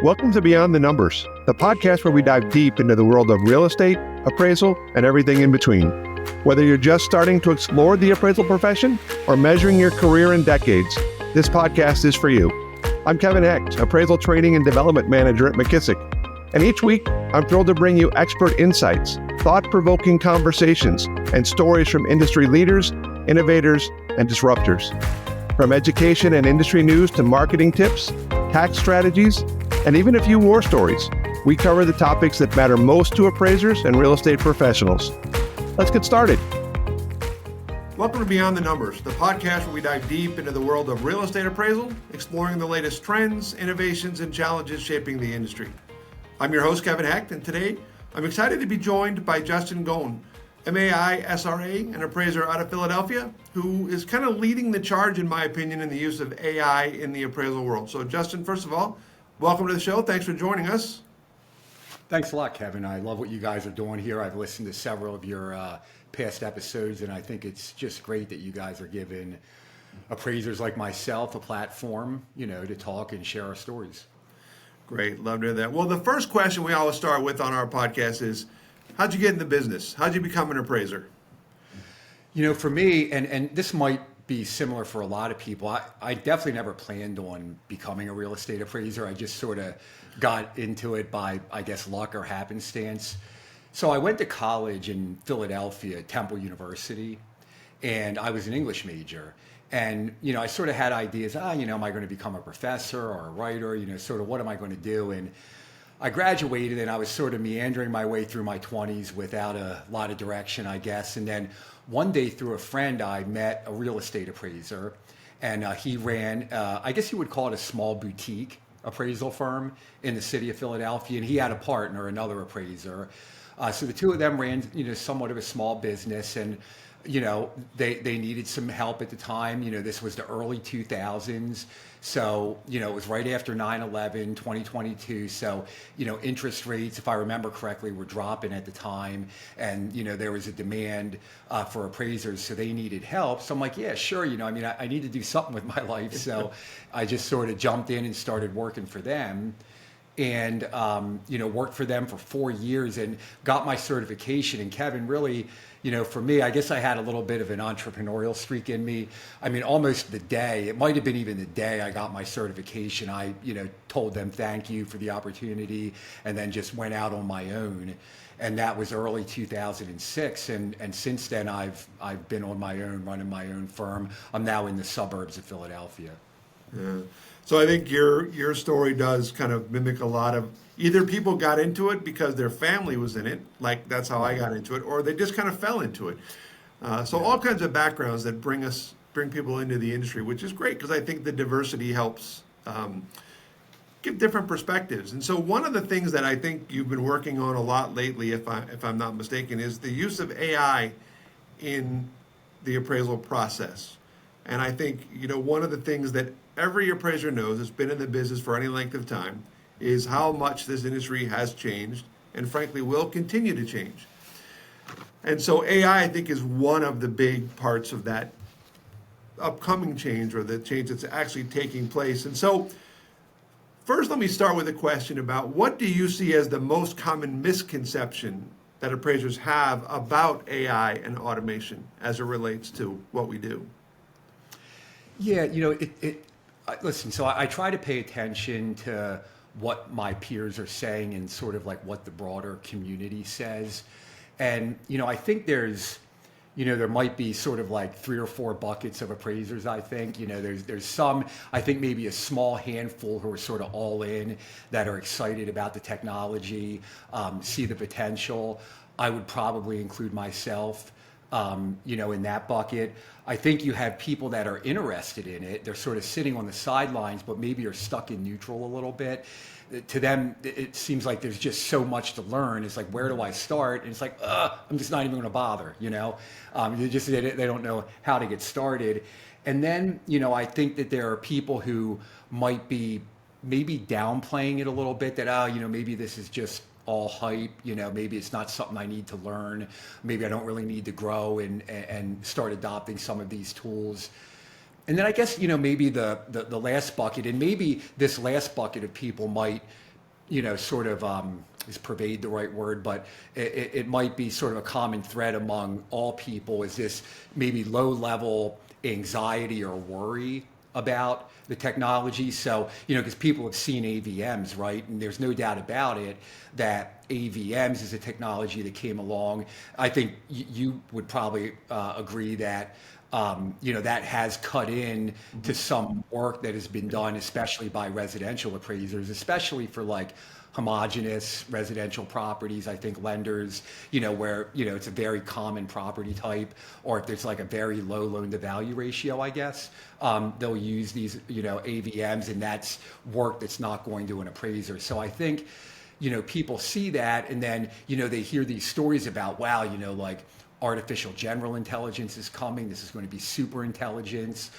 Welcome to Beyond the Numbers, the podcast where we dive deep into the world of real estate, appraisal, and everything in between. Whether you're just starting to explore the appraisal profession or measuring your career in decades, this podcast is for you. I'm Kevin Hecht, Appraisal Training and Development Manager at McKissock. And each week, I'm thrilled to bring you expert insights, thought-provoking conversations, and stories from industry leaders, innovators, and disruptors. From education and industry news to marketing tips, tax strategies, and even a few war stories, we cover the topics that matter most to appraisers and real estate professionals. Let's get started. Welcome to Beyond the Numbers, the podcast where we dive deep into the world of real estate appraisal, exploring the latest trends, innovations, and challenges shaping the industry. I'm your host, Kevin Hecht, and today I'm excited to be joined by Justin Gohn, MAI SRA, an appraiser out of Philadelphia, who is kind of leading the charge, in my opinion, in the use of AI in the appraisal world. So Justin, first of all, welcome to the show. Thanks for joining us. Thanks a lot, Kevin. I love what you guys are doing here. I've listened to several of your past episodes, and I think it's just great that you guys are giving appraisers like myself a platform, to talk and share our stories. Great. Love to hear that. Well, the first question we always start with on our podcast is, how'd you get in the business? How'd you become an appraiser? For me, and this might be similar for a lot of people, I definitely never planned on becoming a real estate appraiser. I just sort of got into it by, I guess, luck or happenstance. So I went to college in Philadelphia, Temple University, and I was an English major. And, I sort of had ideas, am I going to become a professor or a writer, sort of what am I going to do? And I graduated and I was sort of meandering my way through my 20s without a lot of direction, I guess. And then one day through a friend, I met a real estate appraiser, and he ran, I guess you would call it a small boutique appraisal firm in the city of Philadelphia. And he had a partner, another appraiser. So the two of them ran, somewhat of a small business, and they needed some help at the time. This was the early 2000s. So, it was right after 9/11, 2022. So, interest rates, if I remember correctly, were dropping at the time. And, there was a demand for appraisers. So they needed help. So I'm like, yeah, sure. I need to do something with my life. So I just sort of jumped in and started working for them. And, worked for them for 4 years and got my certification. And Kevin, really, for me, I guess I had a little bit of an entrepreneurial streak in me. Almost the day, it might have been even the day I got my certification, I, told them thank you for the opportunity and then just went out on my own. And that was early 2006. And since then, I've been on my own, running my own firm. I'm now in the suburbs of Philadelphia. Yeah. So I think your story does kind of mimic a lot of either people got into it because their family was in it, like that's how I got into it, or they just kind of fell into it. So all kinds of backgrounds that bring people into the industry, which is great because I think the diversity helps give different perspectives. And so one of the things that I think you've been working on a lot lately, if I'm not mistaken, is the use of AI in the appraisal process. And I think, one of the things that every appraiser knows that's been in the business for any length of time is how much this industry has changed and frankly will continue to change. And so AI, I think, is one of the big parts of that upcoming change or the change that's actually taking place. And so first, let me start with a question about what do you see as the most common misconception that appraisers have about AI and automation as it relates to what we do? Yeah, listen, so I try to pay attention to what my peers are saying and sort of like what the broader community says. And, I think there's, there might be sort of like 3 or 4 buckets of appraisers, I think. There's some, I think maybe a small handful who are sort of all in, that are excited about the technology, see the potential. I would probably include myself. In that bucket. I think you have people that are interested in it. They're sort of sitting on the sidelines, but maybe are stuck in neutral a little bit. To them, it seems like there's just so much to learn. It's like, where do I start? And it's like, I'm just not even going to bother, they don't know how to get started. And then, I think that there are people who might be maybe downplaying it a little bit that, maybe this is just all hype, maybe it's not something I need to learn. Maybe I don't really need to grow and start adopting some of these tools. And then I guess, maybe the last bucket, and maybe this last bucket of people might sort of, is pervade the right word, but it might be sort of a common thread among all people, is this maybe low level anxiety or worry about the technology. So, because people have seen AVMs, right? And there's no doubt about it that AVMs is a technology that came along. I think you would probably agree that, that has cut in to some work that has been done, especially by residential appraisers, especially for like homogeneous residential properties. I think lenders, where, it's a very common property type, or if there's like a very low loan to value ratio, I guess, they'll use these, AVMs, and that's work that's not going to an appraiser. So I think, people see that, and then, they hear these stories about, wow, like artificial general intelligence is coming. This is going to be super intelligence.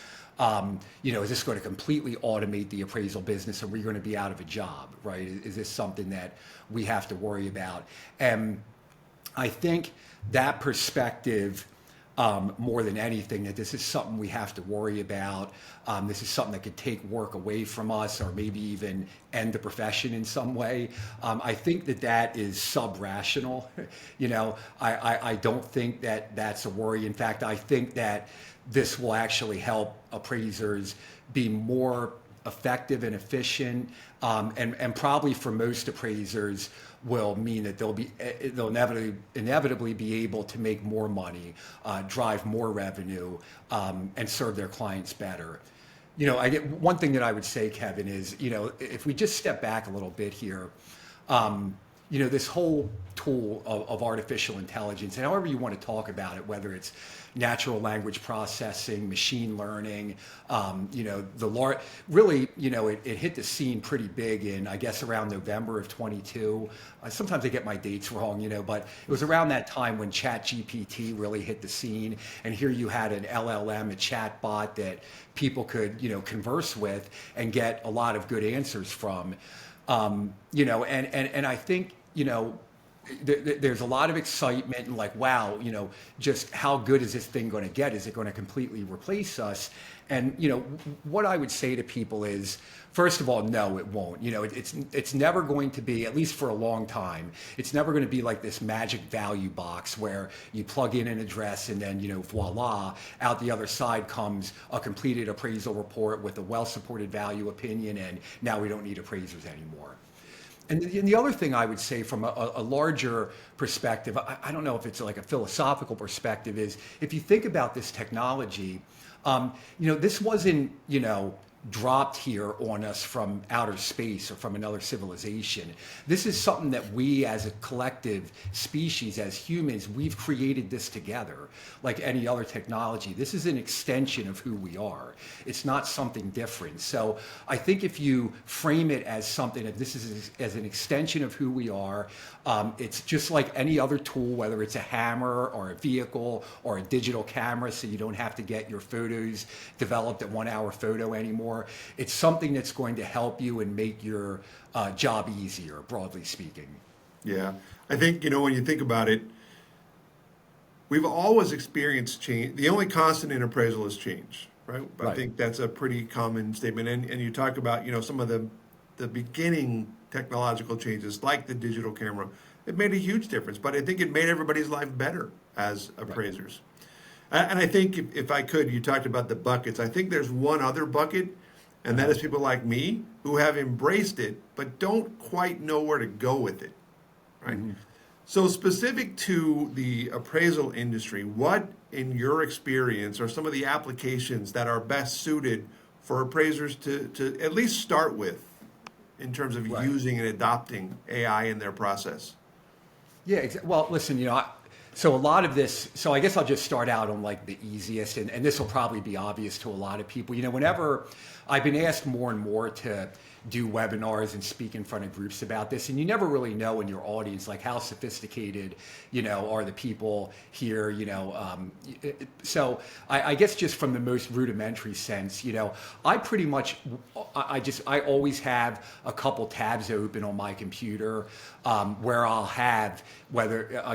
Is this going to completely automate the appraisal business, or are we going to be out of a job, right? Is this something that we have to worry about? And I think that perspective, more than anything, that this is something we have to worry about. This is something that could take work away from us, or maybe even end the profession in some way. I think that is sub-rational. I don't think that that's a worry. In fact, I think that this will actually help appraisers be more effective and efficient, and probably for most appraisers will mean that they'll inevitably be able to make more money, drive more revenue, and serve their clients better. One thing that I would say, Kevin, is, if we just step back a little bit here, this whole tool of artificial intelligence, and however you want to talk about it, whether it's natural language processing, machine learning, really, it hit the scene pretty big in, I guess, around November of 22. Sometimes I get my dates wrong, but it was around that time when ChatGPT really hit the scene. And here you had an LLM, a chat bot that people could, converse with and get a lot of good answers from. And I think, there's a lot of excitement and like, wow, just how good is this thing going to get? Is it going to completely replace us? And, what I would say to people is, first of all, no, it won't. It's never going to be, at least for a long time, it's never going to be like this magic value box where you plug in an address and then, voila, out the other side comes a completed appraisal report with a well-supported value opinion, and now we don't need appraisers anymore. And the other thing I would say from a larger perspective, I don't know if it's like a philosophical perspective, is if you think about this technology, this wasn't, dropped here on us from outer space or from another civilization. This is something that we as a collective species, as humans, we've created this together. Like any other technology, this is an extension of who we are. It's not something different. So I think if you frame it as something that this is as an extension of who we are, it's just like any other tool, whether it's a hammer or a vehicle or a digital camera, so you don't have to get your photos developed at 1 hour photo anymore. It's something that's going to help you and make your job easier, broadly speaking. Yeah, I think, when you think about it, we've always experienced change. The only constant in appraisal is change, right? I think that's a pretty common statement. And you talk about, some of the beginning technological changes like the digital camera. It made a huge difference, but I think it made everybody's life better as appraisers. Right. And I think if I could, you talked about the buckets. I think there's one other bucket, and that is people like me who have embraced it, but don't quite know where to go with it, right? Mm-hmm. So specific to the appraisal industry, what, in your experience, are some of the applications that are best suited for appraisers to at least start with in terms of using and adopting AI in their process? Yeah, well, listen, so a lot of this, so I guess I'll just start out on like the easiest, and this will probably be obvious to a lot of people. Whenever I've been asked more and more to do webinars and speak in front of groups about this, and you never really know in your audience, like how sophisticated, are the people here, so I guess just from the most rudimentary sense, I pretty much, I always have a couple tabs open on my computer, where I'll have,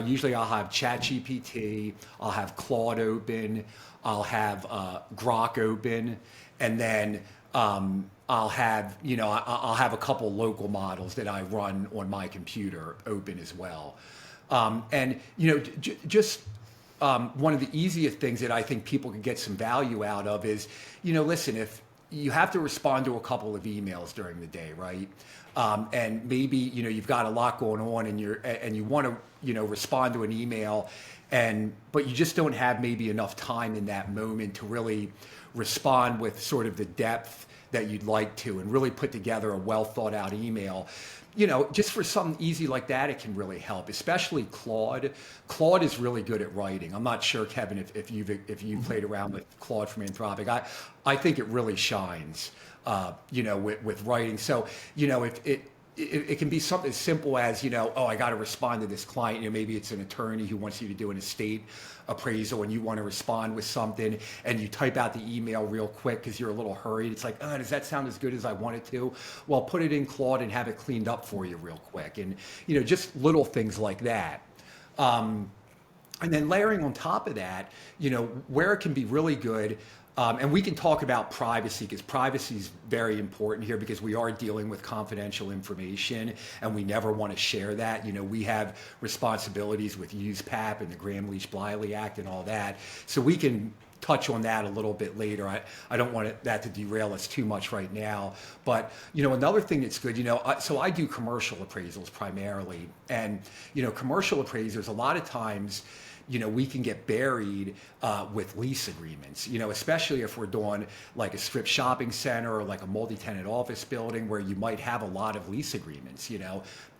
usually I'll have ChatGPT, I'll have Claude open, I'll have Grok open, and then I'll have, I'll have a couple local models that I run on my computer open as well. And, just one of the easiest things that I think people can get some value out of is, listen, if you have to respond to a couple of emails during the day, right? And maybe, you've got a lot going on and you want to, respond to an email but you just don't have maybe enough time in that moment to really respond with sort of the depth that you'd like to and really put together a well thought out email. Just for something easy like that, it can really help, especially Claude. Claude is really good at writing. I'm not sure, Kevin, if you've played around with Claude from Anthropic. I think it really shines, with writing. So, if it can be something as simple as, I got to respond to this client. Maybe it's an attorney who wants you to do an estate appraisal and you want to respond with something and you type out the email real quick because you're a little hurried. It's like, does that sound as good as I want it to? Well, put it in Claude and have it cleaned up for you real quick. And, just little things like that. And then layering on top of that, where it can be really good. And we can talk about privacy because privacy is very important here because we are dealing with confidential information and we never want to share that. We have responsibilities with USPAP and the Graham-Leach-Bliley Act and all that. So we can touch on that a little bit later. I don't want that to derail us too much right now. But, another thing that's good, so I do commercial appraisals primarily. And, commercial appraisers, a lot of times, we can get buried with lease agreements, especially if we're doing like a strip shopping center or like a multi-tenant office building where you might have a lot of lease agreements,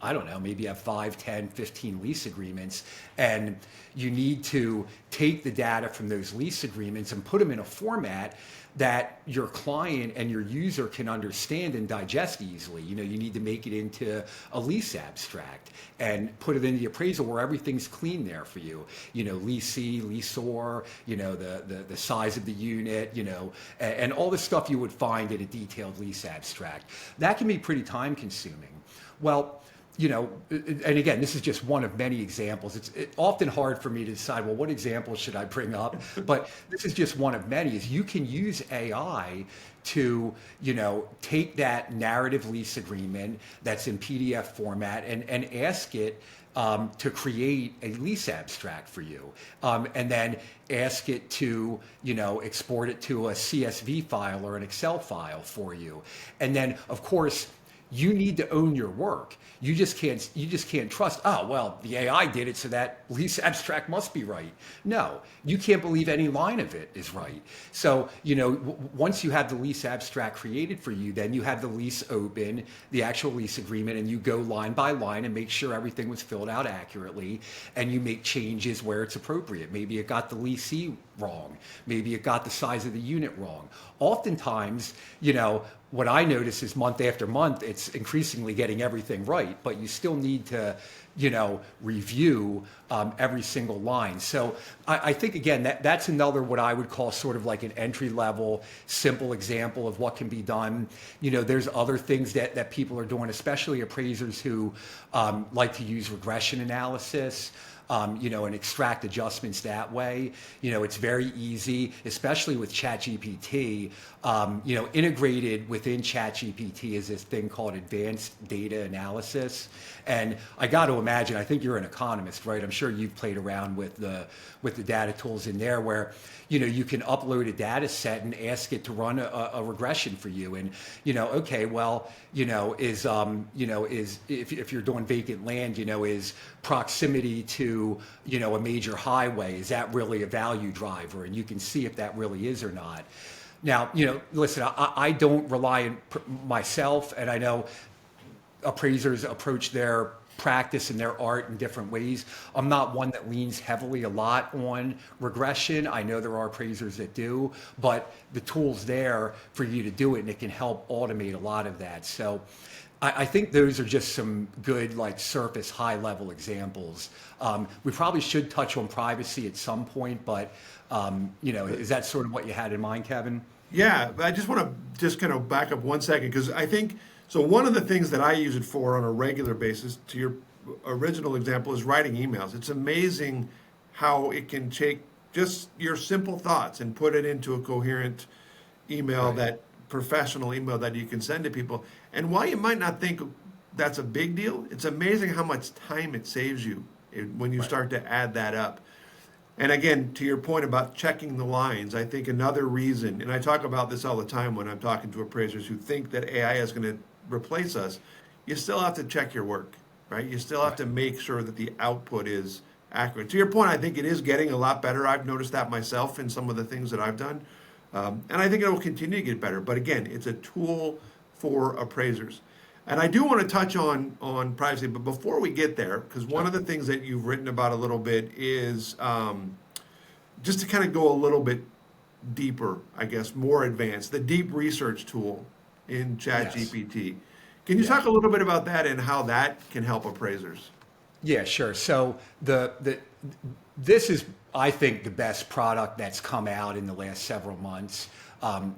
I don't know, maybe you have 5, 10, 15 lease agreements, and you need to take the data from those lease agreements and put them in a format that your client and your user can understand and digest easily. You need to make it into a lease abstract and put it in the appraisal where everything's clean there for you. Leasee, leaseor, the size of the unit, and all the stuff you would find in a detailed lease abstract. That can be pretty time consuming. Well, and again, this is just one of many examples. It's often hard for me to decide, well, what examples should I bring up? But this is just one of many, is you can use AI to, take that narrative lease agreement that's in PDF format and ask it to create a lease abstract for you. And then ask it to, export it to a CSV file or an Excel file for you. And then, of course, you need to own your work. You just can't trust, the AI did it, so that lease abstract must be right. No, you can't believe any line of it is right. So, once you have the lease abstract created for you, then you have the lease open, the actual lease agreement, and you go line by line and make sure everything was filled out accurately, and you make changes where it's appropriate. Maybe it got the leasee wrong. Maybe it got the size of the unit wrong. Oftentimes, what I notice is month after month, it's increasingly getting everything right, but you still need to, review every single line. So I think, again, that's another what I would call sort of like an entry-level, simple example of what can be done. There's other things that people are doing, especially appraisers who like to use regression analysis. And extract adjustments that way. It's very easy, especially with ChatGPT. Integrated within ChatGPT is this thing called advanced data analysis. And I got to imagine, I think you're an economist, right? I'm sure you've played around with the data tools in there where, you can upload a data set and ask it to run a regression for you. And, if you're doing vacant land, is proximity to, a major highway, is that really a value driver? And you can see if that really is or not. Now, listen, I don't rely on myself, and I know appraisers approach their practice and their art in different ways. I'm not one that leans heavily a lot on regression. I know there are appraisers that do, but the tool's there for you to do it, and it can help automate a lot of that. So I think those are just some good, like, surface, high-level examples. We probably should touch on privacy at some point, but, is that sort of what you had in mind, Kevin? Yeah, I just want to just kind of back up 1 second, because I think, so one of the things that I use it for on a regular basis, to your original example, is writing emails. It's amazing how it can take just your simple thoughts and put it into a coherent email that professional email that you can send to people. And while you might not think that's a big deal, it's amazing how much time it saves you when you start to add that up. And again, to your point about checking the lines, I think another reason, and I talk about this all the time when I'm talking to appraisers who think that AI is going to replace us, you still have to check your work, right? You still have to make sure that the output is accurate. To your point, I think it is getting a lot better. I've noticed that myself in some of the things that I've done. And I think it will continue to get better. But again, it's a tool for appraisers. And I do want to touch on privacy, but before we get there, because one of the things that you've written about a little bit is just to kind of go a little bit deeper, I guess, more advanced, the deep research tool in ChatGPT. Can you talk a little bit about that and how that can help appraisers? Yeah, sure. So this is, I think, the best product that's come out in the last several months.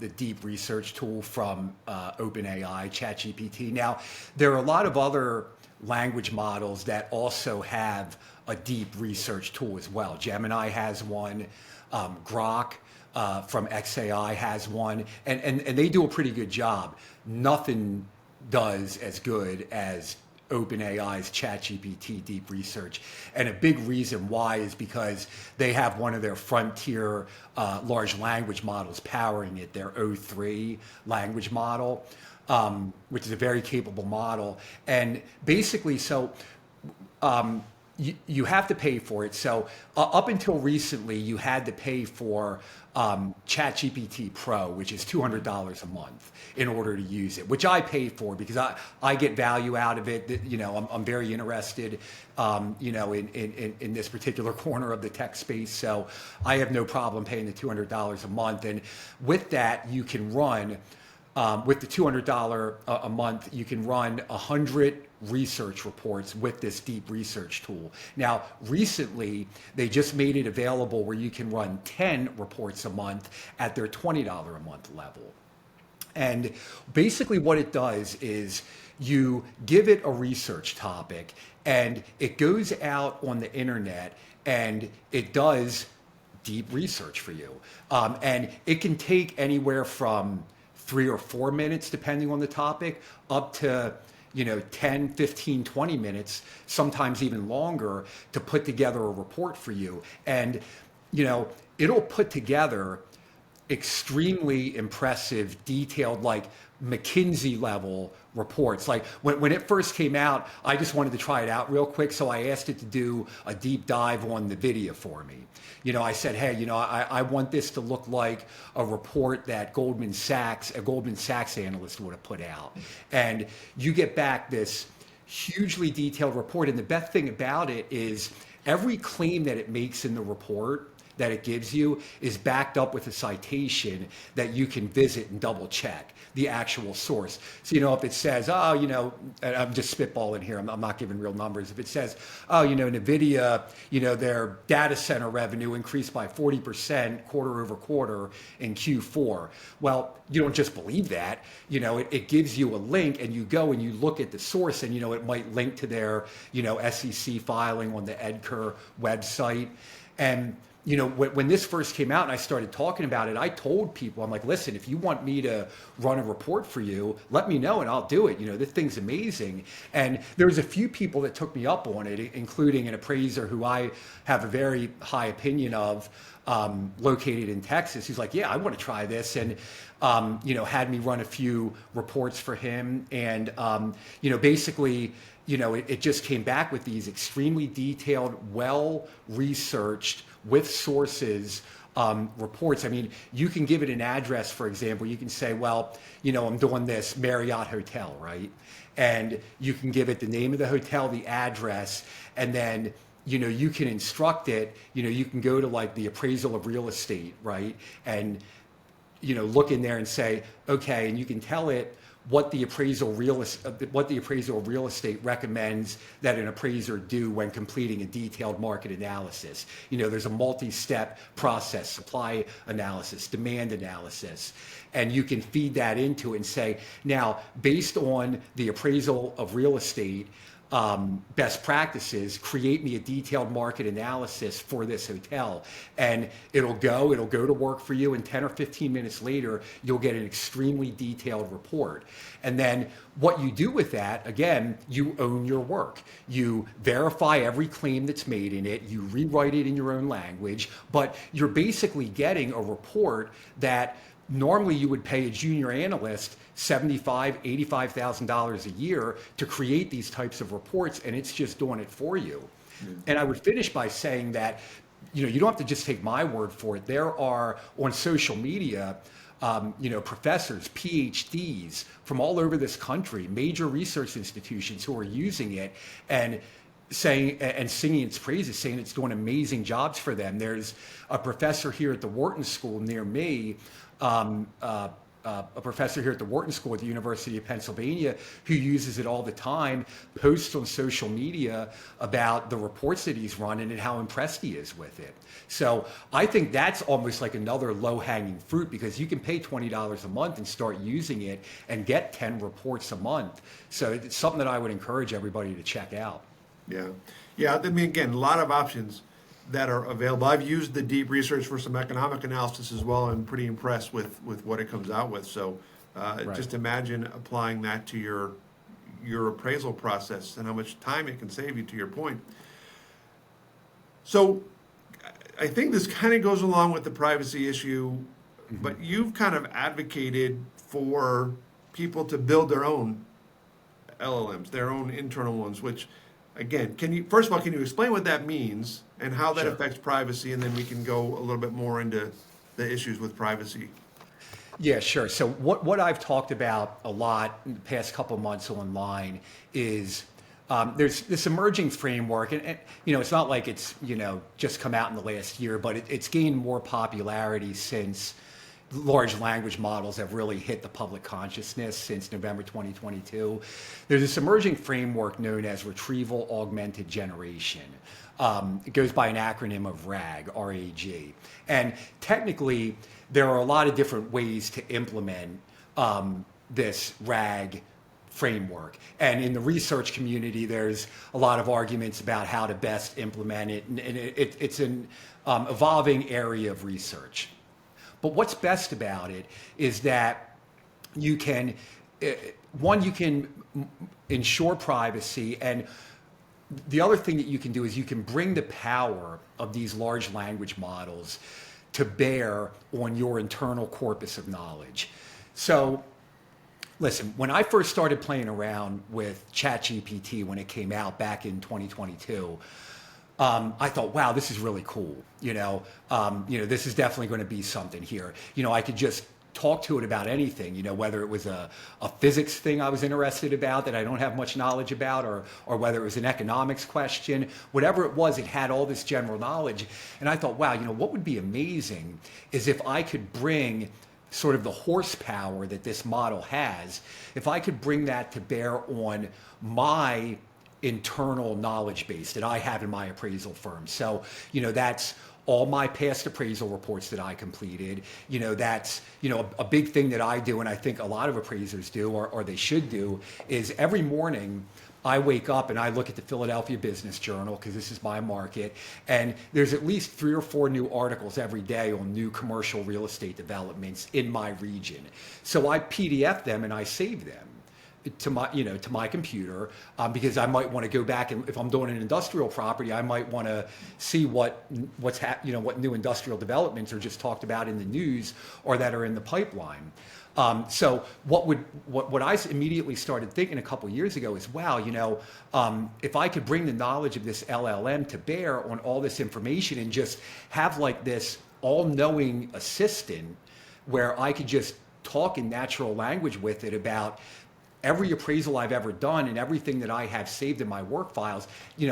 The deep research tool from OpenAI, ChatGPT. Now, there are a lot of other language models that also have a deep research tool as well. Gemini has one, Grok from XAI has one, and they do a pretty good job. Nothing does as good as OpenAI's ChatGPT deep research. And a big reason why is because they have one of their frontier large language models powering it, their O3 language model, which is a very capable model. And basically, so you have to pay for it. So up until recently, you had to pay for ChatGPT Pro, which is $200 a month in order to use it, which I pay for because I get value out of it. You know, I'm very interested, you know, in this particular corner of the tech space. So I have no problem paying the $200 a month. And with that, you can run, with the $200 a month, you can run 100 research reports with this deep research tool. Now, recently, they just made it available where you can run 10 reports a month at their $20 a month level. And basically what it does is you give it a research topic and it goes out on the internet and it does deep research for you. And it can take anywhere from 3 or 4 minutes, depending on the topic, up to 10, 15, 20 minutes, sometimes even longer, to put together a report for you. And, it'll put together extremely impressive, detailed, like McKinsey level reports. Like when it first came out, I just wanted to try it out real quick. So I asked it to do a deep dive on the video for me. I said, hey, I want this to look like a report that a Goldman Sachs analyst would have put out. And you get back this hugely detailed report. And the best thing about it is every claim that it makes in the report that it gives you is backed up with a citation that you can visit and double check the actual source. So, if it says, and I'm just spitballing here, I'm not giving real numbers. If it says, NVIDIA, their data center revenue increased by 40% quarter over quarter in Q4. Well, you don't just believe that, it gives you a link and you go and you look at the source and, it might link to their, SEC filing on the EDCR website. And when this first came out and I started talking about it, I told people, I'm like, listen, if you want me to run a report for you, let me know and I'll do it. This thing's amazing. And there was a few people that took me up on it, including an appraiser who I have a very high opinion of, located in Texas. He's like, yeah, I want to try this. And, had me run a few reports for him. And, basically, it just came back with these extremely detailed, well-researched, with sources, reports. I mean, you can give it an address, for example. You can say, well, I'm doing this Marriott hotel, right? And you can give it the name of the hotel, the address, and then, you can instruct it, you can go to like the appraisal of real estate, right? And, look in there and say, okay, and you can tell it what the appraisal of real estate recommends that an appraiser do when completing a detailed market analysis. There's a multi-step process: supply analysis, demand analysis, and you can feed that into it and say, now, based on the appraisal of real estate, best practices, create me a detailed market analysis for this hotel. And it'll go to work for you. And 10 or 15 minutes later, you'll get an extremely detailed report. And then what you do with that, again, you own your work. You verify every claim that's made in it. You rewrite it in your own language, but you're basically getting a report that normally you would pay a junior analyst $75,000, $85,000 a year to create these types of reports, and it's just doing it for you. And I would finish by saying that, you don't have to just take my word for it. There are on social media, professors, PhDs from all over this country, major research institutions who are using it and saying and singing its praises, saying it's doing amazing jobs for them. There's a professor here at the Wharton School near me, a professor here at the Wharton School at the University of Pennsylvania who uses it all the time, posts on social media about the reports that he's running and how impressed he is with it. So I think that's almost like another low-hanging fruit, because you can pay $20 a month and start using it and get 10 reports a month. So it's something that I would encourage everybody to check out. Yeah. I mean, again, a lot of options that are available. I've used the deep research for some economic analysis as well. I'm pretty impressed with what it comes out with. So Right. just imagine applying that to your appraisal process and how much time it can save you, to your point. So I think this kind of goes along with the privacy issue, but you've kind of advocated for people to build their own LLMs, their own internal ones, which, again, first of all, can you explain what that means and how that Sure. affects privacy? And then we can go a little bit more into the issues with privacy. Yeah, sure. So what I've talked about a lot in the past couple of months online is there's this emerging framework, and it's not like it's just come out in the last year, but it's gained more popularity since large language models have really hit the public consciousness since November 2022. There's this emerging framework known as retrieval augmented generation. It goes by an acronym of RAG, R-A-G. And technically, there are a lot of different ways to implement this RAG framework. And in the research community, there's a lot of arguments about how to best implement it. And it's an evolving area of research. But what's best about it is that you can, you can ensure privacy, and the other thing that you can do is you can bring the power of these large language models to bear on your internal corpus of knowledge. So listen, when I first started playing around with ChatGPT when it came out back in 2022, I thought, wow, this is really cool. This is definitely going to be something here. I could just talk to it about anything, whether it was a physics thing I was interested about that I don't have much knowledge about, or whether it was an economics question, whatever it was, it had all this general knowledge. And I thought, wow, what would be amazing is if I could bring sort of the horsepower that this model has, if I could bring that to bear on my internal knowledge base that I have in my appraisal firm. So, that's all my past appraisal reports that I completed. That's, a big thing that I do, and I think a lot of appraisers do, or they should do, is every morning I wake up and I look at the Philadelphia Business Journal, because this is my market, and there's at least 3 or 4 new articles every day on new commercial real estate developments in my region. So I PDF them and I save them to my computer, because I might want to go back, and if I'm doing an industrial property, I might want to see what new industrial developments are just talked about in the news or that are in the pipeline. So what I immediately started thinking a couple years ago is, wow, if I could bring the knowledge of this LLM to bear on all this information and just have like this all-knowing assistant where I could just talk in natural language with it about every appraisal I've ever done and everything that I have saved in my work files,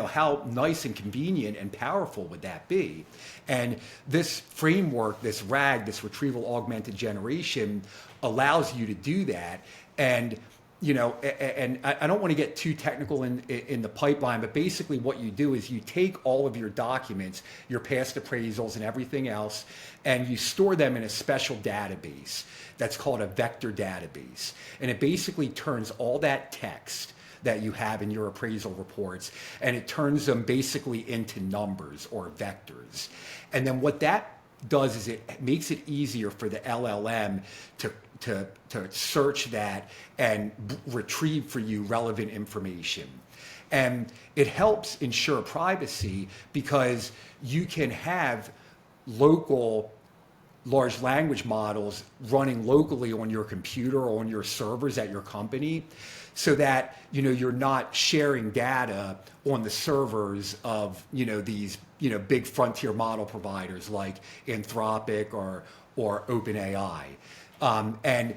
how nice and convenient and powerful would that be? And this framework, this RAG, this retrieval augmented generation, allows you to do that. And and I don't want to get too technical in the pipeline, but basically what you do is you take all of your documents, your past appraisals and everything else, and you store them in a special database that's called a vector database. And it basically turns all that text that you have in your appraisal reports, and it turns them basically into numbers or vectors. And then what that does is it makes it easier for the LLM to search that and retrieve for you relevant information. And it helps ensure privacy because you can have local large language models running locally on your computer or on your servers at your company, so that you're not sharing data on the servers of these big frontier model providers like Anthropic or OpenAI. And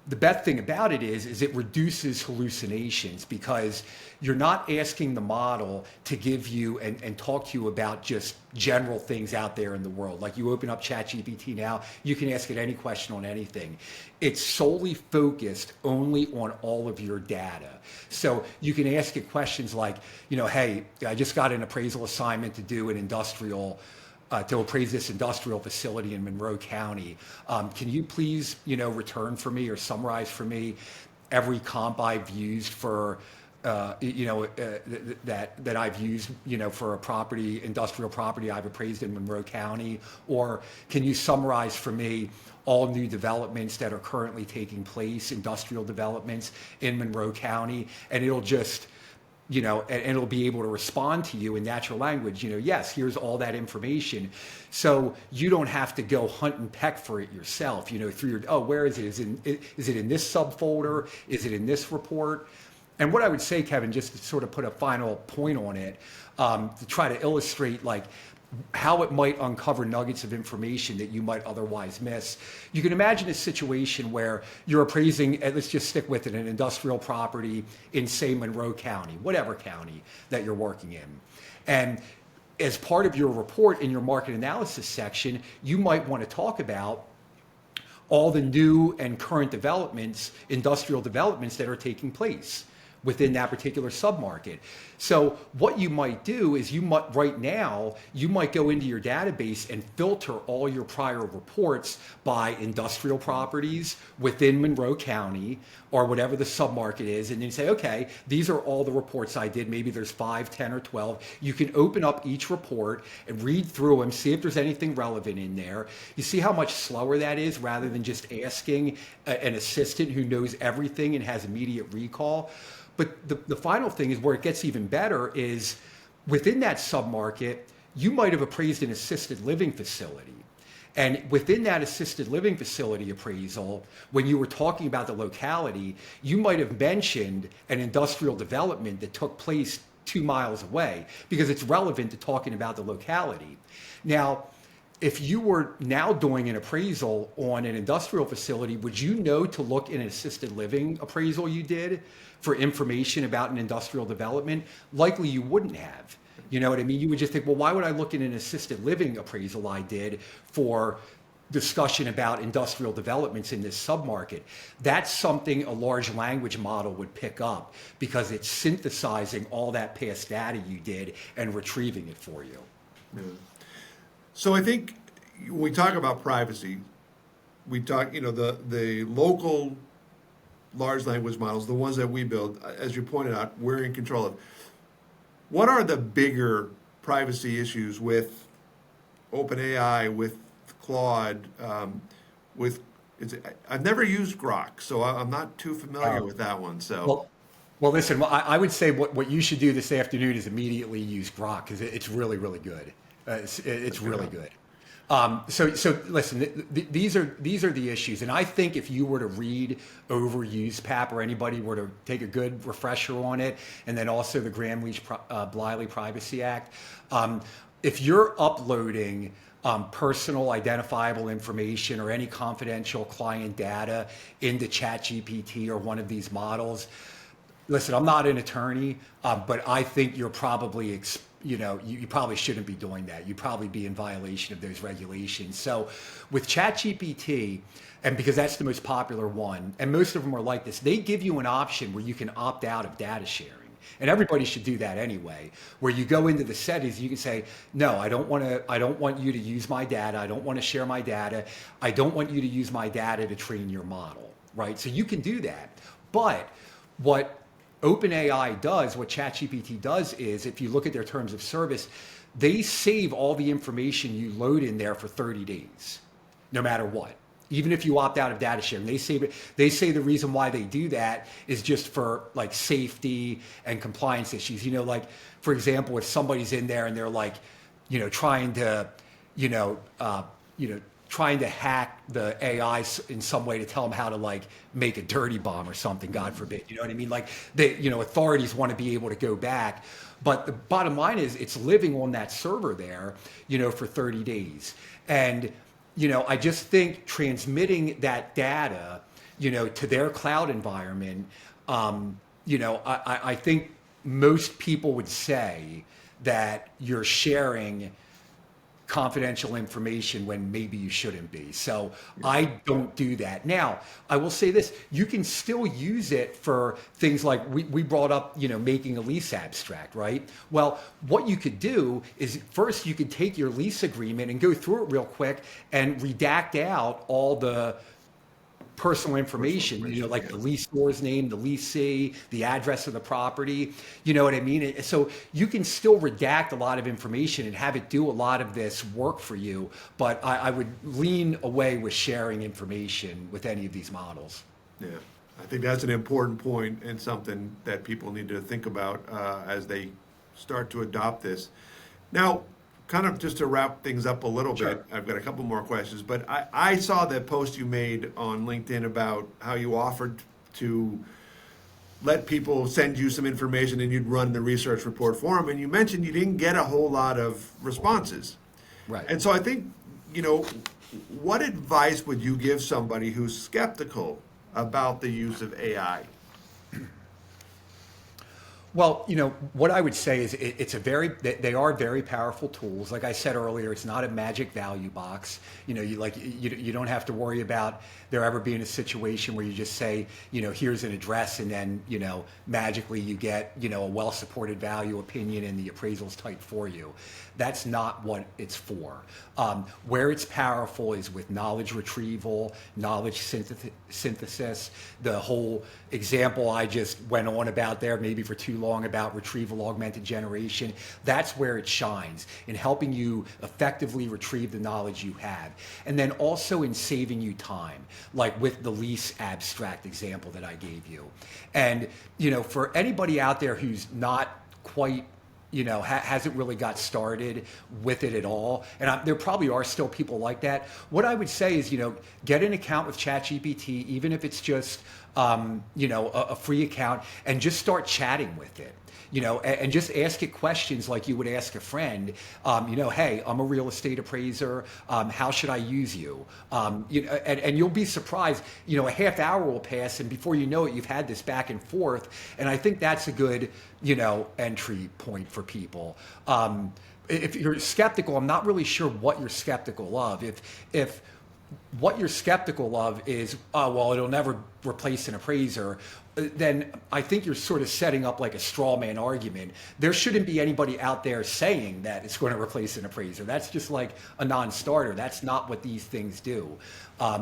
the best thing about it is it reduces hallucinations, because you're not asking the model to give you and talk to you about just general things out there in the world. Like, you open up ChatGPT now, you can ask it any question on anything. It's solely focused only on all of your data. So you can ask it questions like, hey, I just got an appraisal assignment to do an industrial to appraise this industrial facility in Monroe County. Can you please, return for me or summarize for me every comp I've used for, that I've used, for a property, industrial property I've appraised in Monroe County? Or can you summarize for me all new developments that are currently taking place, industrial developments in Monroe County? And it'll just, and it'll be able to respond to you in natural language, yes, here's all that information. So you don't have to go hunt and peck for it yourself, through your, where is it? Is it in this subfolder? Is it in this report? And what I would say, Kevin, just to sort of put a final point on it, to try to illustrate how it might uncover nuggets of information that you might otherwise miss. You can imagine a situation where you're appraising, let's just stick with it, an industrial property in, say, Monroe County, whatever county that you're working in. And as part of your report in your market analysis section, you might want to talk about all the new and current developments, industrial developments that are taking place within that particular submarket. So what you might do is right now, you might go into your database and filter all your prior reports by industrial properties within Monroe County or whatever the submarket is, and then say, okay, these are all the reports I did. Maybe there's 5, 10, or 12. You can open up each report and read through them, see if there's anything relevant in there. You see how much slower that is, rather than just asking an assistant who knows everything and has immediate recall. But the final thing is where it gets even better is within that submarket, you might have appraised an assisted living facility. And within that assisted living facility appraisal, when you were talking about the locality, you might have mentioned an industrial development that took place 2 miles away, because it's relevant to talking about the locality. Now, if you were now doing an appraisal on an industrial facility, would you know to look in an assisted living appraisal you did for information about an industrial development? Likely you wouldn't have. You know what I mean? You would just think, well, why would I look in an assisted living appraisal I did for discussion about industrial developments in this submarket? That's something a large language model would pick up, because it's synthesizing all that past data you did and retrieving it for you. Yeah. So I think when we talk about privacy, we talk, the local large language models, the ones that we build, as you pointed out, we're in control of. What are the bigger privacy issues with OpenAI, with Claude, I've never used Grok, so I'm not too familiar with that one. So. Well, listen, I would say what you should do this afternoon is immediately use Grok, because it's really, really good. It's really good. So listen, these are the issues, and I think if you were to read over USPAP, or anybody were to take a good refresher on it, and then also the Gramm-Leach-Bliley Privacy Act, if you're uploading personal identifiable information or any confidential client data into ChatGPT or one of these models, listen, I'm not an attorney, but I think you're probably you probably shouldn't be doing that. You'd probably be in violation of those regulations. So with ChatGPT, and because that's the most popular one, and most of them are like this, they give you an option where you can opt out of data sharing. And everybody should do that anyway, where you go into the settings, you can say, no, I don't want you to use my data. I don't want to share my data. I don't want you to use my data to train your model, right? So you can do that. But what OpenAI does, what ChatGPT does is, if you look at their terms of service, they save all the information you load in there for 30 days, no matter what. Even if you opt out of data sharing, they save it. They say the reason why they do that is just for like safety and compliance issues. Like, for example, if somebody's in there and they're like, trying to, trying to hack the AI in some way to tell them how to like make a dirty bomb or something, God forbid. You know what I mean? Like authorities want to be able to go back. But the bottom line is it's living on that server there, for 30 days. And, I just think transmitting that data, to their cloud environment, I think most people would say that you're sharing confidential information when maybe you shouldn't be. So I don't do that. Now, I will say this, you can still use it for things like we brought up, making a lease abstract, right? Well, what you could do is first you could take your lease agreement and go through it real quick and redact out all the personal information, like the leaseor's name, the leasee, the address of the property, you know what I mean? So you can still redact a lot of information and have it do a lot of this work for you, but I would lean away with sharing information with any of these models. Yeah, I think that's an important point and something that people need to think about as they start to adopt this. Now, kind of just to wrap things up a little bit, I've got a couple more questions, but I saw that post you made on LinkedIn about how you offered to let people send you some information and you'd run the research report for them, and you mentioned you didn't get a whole lot of responses. Right. And so I think, what advice would you give somebody who's skeptical about the use of AI? Well, what I would say is they are very powerful tools. Like I said earlier, it's not a magic value box. You don't have to worry about there ever being a situation where you just say, here's an address and then, magically you get, a well-supported value opinion and the appraisal's typed for you. That's not what it's for. Where it's powerful is with knowledge retrieval, knowledge synthesis, the whole example I just went on about there, maybe for too long, about retrieval augmented generation. That's where it shines, in helping you effectively retrieve the knowledge you have. And then also in saving you time, like with the lease abstract example that I gave you. And, for anybody out there who's not quite hasn't really got started with it at all. And there probably are still people like that. What I would say is, get an account with ChatGPT, even if it's just, a free account, and just start chatting with it. And just ask it questions like you would ask a friend. Hey, I'm a real estate appraiser. How should I use you? And you'll be surprised. A half hour will pass, and before you know it, you've had this back and forth. And I think that's a good, entry point for people. If you're skeptical, I'm not really sure what you're skeptical of. If what you're skeptical of is, it'll never replace an appraiser, then I think you're sort of setting up like a straw man argument. There shouldn't be anybody out there saying that it's going to replace an appraiser. That's just like a non-starter. That's not what these things do.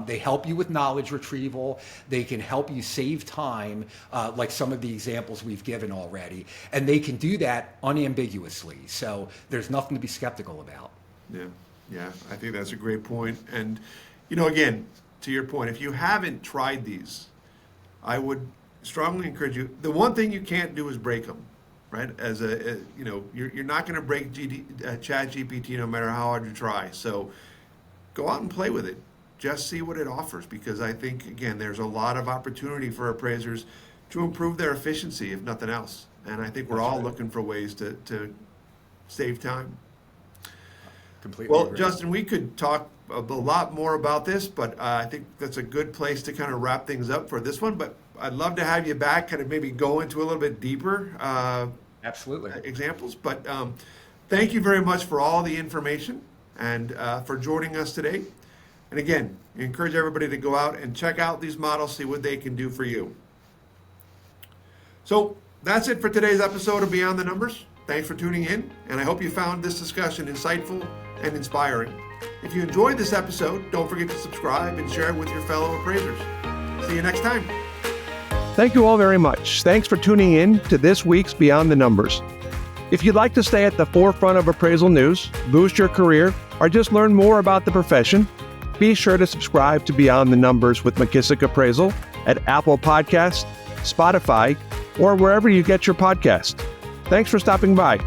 They help you with knowledge retrieval. They can help you save time, like some of the examples we've given already. And they can do that unambiguously. So there's nothing to be skeptical about. Yeah, I think that's a great point. And, again, to your point, if you haven't tried these, I would strongly encourage you. The one thing you can't do is break them, right? You're not going to break ChatGPT no matter how hard you try. So go out and play with it. Just see what it offers, because I think, again, there's a lot of opportunity for appraisers to improve their efficiency, if nothing else. And I think we're all looking for ways to save time. Completely Well, agree. Justin, we could talk a lot more about this, but I think that's a good place to kind of wrap things up for this one. But I'd love to have you back, kind of maybe go into a little bit deeper Absolutely. examples. But thank you very much for all the information and for joining us today. And again, I encourage everybody to go out and check out these models, see what they can do for you. So that's it for today's episode of Beyond the Numbers. Thanks for tuning in, and I hope you found this discussion insightful and inspiring. If you enjoyed this episode, don't forget to subscribe and share it with your fellow appraisers. See you next time. Thank you all very much. Thanks for tuning in to this week's Beyond the Numbers. If you'd like to stay at the forefront of appraisal news, boost your career, or just learn more about the profession, be sure to subscribe to Beyond the Numbers with McKissock Appraisal at Apple Podcasts, Spotify, or wherever you get your podcast. Thanks for stopping by.